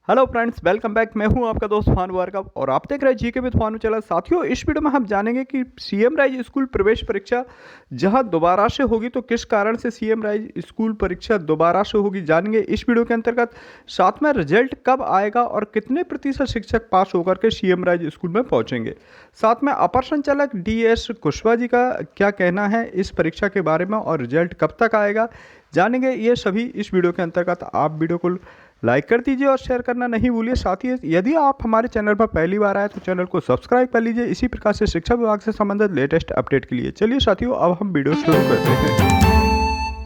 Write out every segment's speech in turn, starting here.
Hello friends, welcome back. मैं हूं आपका दोस्त भानु भार्गव और आप देख रहे हैं जीके विद भानु चैनल। साथियों, इस वीडियो में हम जानेंगे कि सीएम राइज स्कूल प्रवेश परीक्षा जहां दोबारा से होगी तो किस कारण से सीएम राइज स्कूल परीक्षा दोबारा से होगी, जानेंगे इस वीडियो के अंतर्गत। साथ में रिजल्ट कब आएगा और कितने प्रतिशत शिक्षक पास होकर के सीएम राइज स्कूल में पहुंचेंगे। साथ में अपर संचालक DS कुशवाहा जी का क्या कहना है इस परीक्षा के बारे में और रिजल्ट कब तक आएगा, जानेंगे ये सभी इस वीडियो के अंतर्गत। आप वीडियो को लाइक कर दीजिए और शेयर करना नहीं भूलिए। साथ ही यदि आप हमारे चैनल पर पहली बार आए तो चैनल को सब्सक्राइब कर लीजिए इसी प्रकार से शिक्षा विभाग से संबंधित लेटेस्ट अपडेट के लिए। चलिए साथियों, अब हम वीडियो शुरू करते हैं।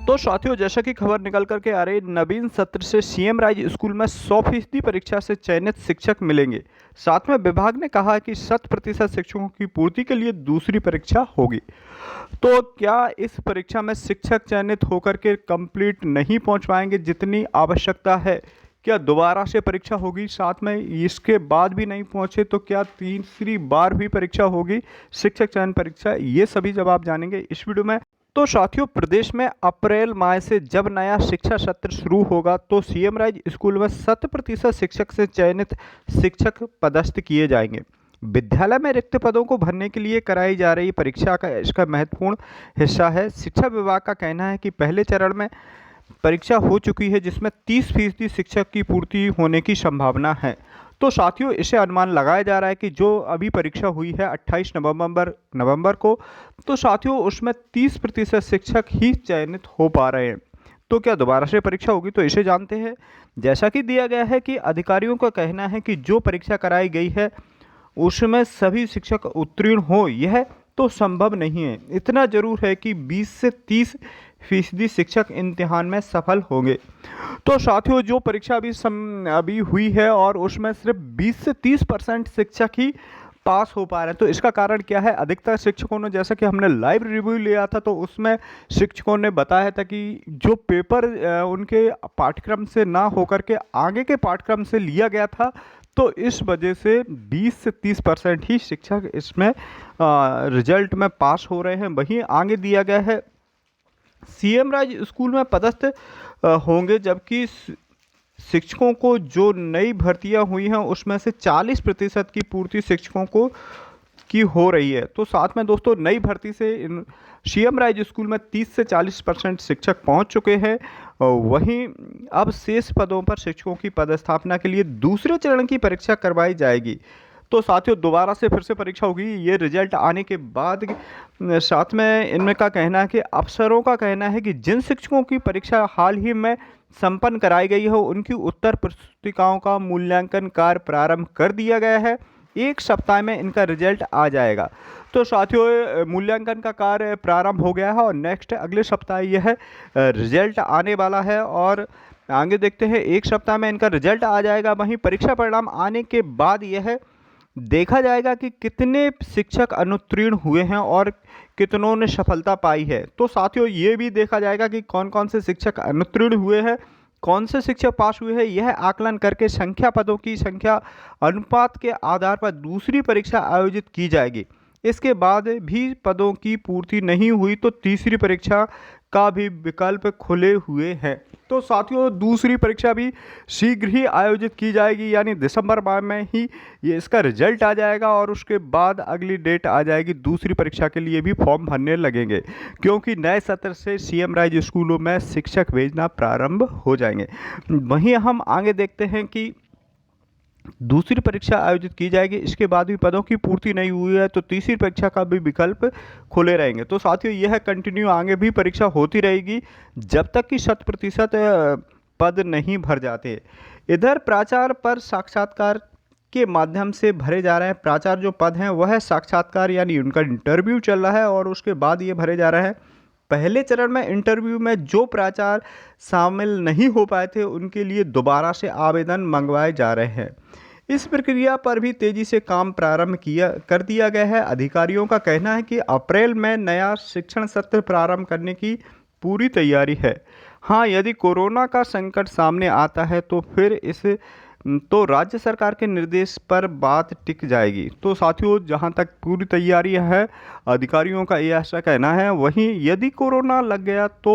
तो साथियों, जैसा कि खबर निकल करके आ रही, नवीन सत्र से सीएम राइज स्कूल में 100% परीक्षा से चयनित शिक्षक मिलेंगे। साथ में विभाग ने कहा है कि 100% शिक्षकों की पूर्ति के लिए दूसरी परीक्षा होगी। तो क्या इस परीक्षा में शिक्षक चयनित होकर के कंप्लीट नहीं पहुंच पाएंगे जितनी आवश्यकता है? क्या दोबारा से परीक्षा होगी? साथ में इसके बाद भी नहीं पहुंचे तो क्या तीसरी बार भी परीक्षा होगी, शिक्षक चयन परीक्षा? ये सभी जवाब जानेंगे इस वीडियो में। तो साथियों, प्रदेश में अप्रैल माह से जब नया शिक्षा सत्र शुरू होगा तो सीएम राइज स्कूल में 100% शिक्षक से चयनित शिक्षक पदस्थ किए जाएंगे। विद्यालय में रिक्त पदों को भरने के लिए कराई जा रही परीक्षा का इसका महत्वपूर्ण हिस्सा है। शिक्षा विभाग का कहना है कि पहले चरण में परीक्षा हो चुकी है जिसमें 30% शिक्षक की पूर्ति होने की संभावना है। तो साथियों, इसे अनुमान लगाया जा रहा है कि जो अभी परीक्षा हुई है 28 नवंबर को, तो साथियों उसमें 30% शिक्षक ही चयनित हो पा रहे हैं। तो क्या दोबारा से परीक्षा होगी, तो इसे जानते हैं। जैसा कि दिया गया है कि अधिकारियों का कहना है कि जो परीक्षा कराई गई है उसमें सभी शिक्षक उत्तीर्ण हो, यह तो संभव नहीं है। इतना जरूर है कि 20 से 30% शिक्षक इम्तिहान में सफल होंगे। तो साथियों, जो परीक्षा अभी हुई है और उसमें सिर्फ 20 से 30% शिक्षक ही पास हो पा रहे हैं। तो इसका कारण क्या है? अधिकतर शिक्षकों ने, जैसा कि हमने लाइव रिव्यू लिया था तो उसमें शिक्षकों ने बताया था कि जो पेपर उनके पाठ्यक्रम से ना होकर के आगे के पाठ्यक्रम से लिया गया था, तो इस वजह से 20 से 30% ही शिक्षक इसमें रिजल्ट में पास हो रहे हैं। वहीं आगे दिया गया है सीएम राइज स्कूल में पदस्थ होंगे, जबकि शिक्षकों को जो नई भर्तियां हुई हैं उसमें से 40% की पूर्ति शिक्षकों को की हो रही है। तो साथ में दोस्तों, नई भर्ती से सीएम राइज स्कूल में 30 से 40% शिक्षक पहुंच चुके हैं। वहीं अब शेष पदों पर शिक्षकों की पदस्थापना के लिए दूसरे चरण की परीक्षा करवाई जाएगी। तो साथियों, दोबारा से फिर से परीक्षा होगी ये रिजल्ट आने के बाद। साथ में इनमें का कहना है कि अफसरों का कहना है कि जिन शिक्षकों की परीक्षा हाल ही में संपन्न कराई गई हो उनकी उत्तर पुस्तिकाओं का मूल्यांकन कार्य प्रारंभ कर दिया गया है। 1 सप्ताह में इनका रिजल्ट आ जाएगा। तो साथियों, मूल्यांकन का कार्य प्रारंभ हो गया है और नेक्स्ट अगले सप्ताह यह रिजल्ट आने वाला है और आगे देखते हैं। 1 सप्ताह में इनका रिजल्ट आ जाएगा। वहीं परीक्षा परिणाम आने के बाद यह देखा जाएगा कि कितने शिक्षक अनुत्तीर्ण हुए हैं और कितनों ने सफलता पाई है। तो साथियों, ये भी देखा जाएगा कि कौन कौन से शिक्षक अनुत्तीर्ण हुए हैं, कौन से शिक्षक पास हुए हैं। यह आकलन करके संख्या पदों की संख्या अनुपात के आधार पर दूसरी परीक्षा आयोजित की जाएगी। इसके बाद भी पदों की पूर्ति नहीं हुई तो तीसरी परीक्षा का भी विकल्प खुले हुए हैं। तो साथियों, दूसरी परीक्षा भी शीघ्र ही आयोजित की जाएगी, यानी दिसंबर माह में ही ये इसका रिजल्ट आ जाएगा और उसके बाद अगली डेट आ जाएगी। दूसरी परीक्षा के लिए भी फॉर्म भरने लगेंगे क्योंकि नए सत्र से सीएम राइज स्कूलों में शिक्षक भेजना प्रारंभ हो जाएंगे। वहीं हम आगे देखते हैं कि दूसरी परीक्षा आयोजित की जाएगी, इसके बाद भी पदों की पूर्ति नहीं हुई है तो तीसरी परीक्षा का भी विकल्प खुले रहेंगे। तो साथियों, यह कंटिन्यू आगे भी परीक्षा होती रहेगी जब तक कि 100% पद नहीं भर जाते। इधर प्राचार्य पर साक्षात्कार के माध्यम से भरे जा रहे हैं। प्राचार्य जो पद हैं वह साक्षात्कार यानी उनका इंटरव्यू चल रहा है और उसके बाद ये भरे जा रहे हैं। पहले चरण में इंटरव्यू में जो प्राचार्य शामिल नहीं हो पाए थे उनके लिए दोबारा से आवेदन मंगवाए जा रहे हैं। इस प्रक्रिया पर भी तेजी से काम प्रारंभ कर दिया गया है। अधिकारियों का कहना है कि अप्रैल में नया शिक्षण सत्र प्रारंभ करने की पूरी तैयारी है। हाँ, यदि कोरोना का संकट सामने आता है तो फिर तो राज्य सरकार के निर्देश पर बात टिक जाएगी। तो साथियों, जहां तक पूरी तैयारी है, अधिकारियों का ये ऐसा कहना है। वहीं यदि कोरोना लग गया तो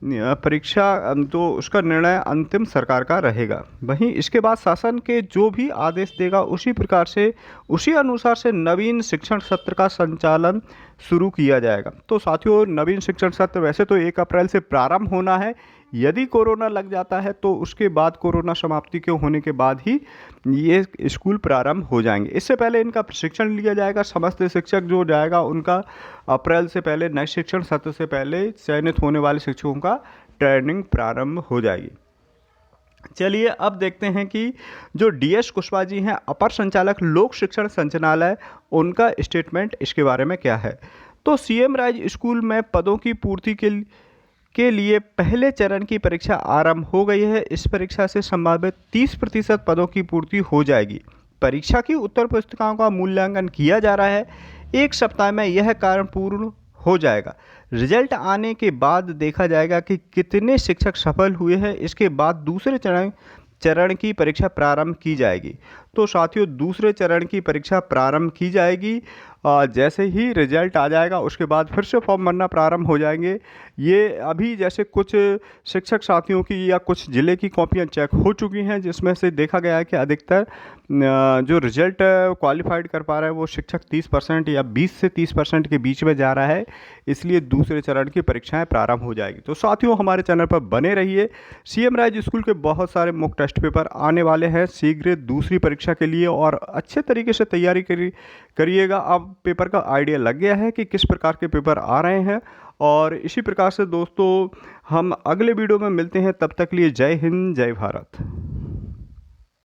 परीक्षा तो उसका निर्णय अंतिम सरकार का रहेगा। वहीं इसके बाद शासन के जो भी आदेश देगा उसी प्रकार से उसी अनुसार से नवीन शिक्षण सत्र का संचालन शुरू किया जाएगा। तो साथियों, नवीन शिक्षण सत्र वैसे तो 1 अप्रैल से प्रारंभ होना है। यदि कोरोना लग जाता है तो उसके बाद कोरोना समाप्ति के होने के बाद ही ये स्कूल प्रारंभ हो जाएंगे। इससे पहले इनका प्रशिक्षण लिया जाएगा। समस्त शिक्षक जो जाएगा उनका अप्रैल से पहले, नए शिक्षण सत्र से पहले चयनित होने वाले शिक्षकों का ट्रेनिंग प्रारंभ हो जाएगी। चलिए अब देखते हैं कि जो DS कुशवाहा जी हैं, अपर संचालक लोक शिक्षण संचालनालय, उनका स्टेटमेंट इसके बारे में क्या है। तो CM राइज स्कूल में पदों की पूर्ति के लिए पहले चरण की परीक्षा आरंभ हो गई है। इस परीक्षा से संभावित 30% पदों की पूर्ति हो जाएगी। परीक्षा की उत्तर पुस्तिकाओं का मूल्यांकन किया जा रहा है। 1 सप्ताह में यह कार्य पूर्ण हो जाएगा। रिजल्ट आने के बाद देखा जाएगा कि कितने शिक्षक सफल हुए हैं। इसके बाद दूसरे चरण की परीक्षा प्रारंभ की जाएगी। तो साथियों, दूसरे चरण की परीक्षा प्रारंभ की जाएगी। जैसे ही रिजल्ट आ जाएगा उसके बाद फिर से फॉर्म भरना प्रारंभ हो जाएंगे। ये अभी जैसे कुछ शिक्षक साथियों की या कुछ ज़िले की कॉपियां चेक हो चुकी हैं, जिसमें से देखा गया है कि अधिकतर जो रिजल्ट क्वालिफाइड कर पा रहा है वो शिक्षक 30% या 20 से 30% के बीच में जा रहा है। इसलिए दूसरे चरण की परीक्षाएं प्रारंभ हो जाएगी। तो साथियों, हमारे चैनल पर बने रहिए। CM राइज स्कूल के बहुत सारे मॉक टेस्ट पेपर आने वाले हैं शीघ्र दूसरी परीक्षा के लिए, और अच्छे तरीके से तैयारी करिएगा। अब पेपर का आइडिया लग गया है कि किस प्रकार के पेपर आ रहे हैं। और इसी प्रकार से दोस्तों, हम अगले वीडियो में मिलते हैं। तब तक लिए जय हिंद, जय भारत।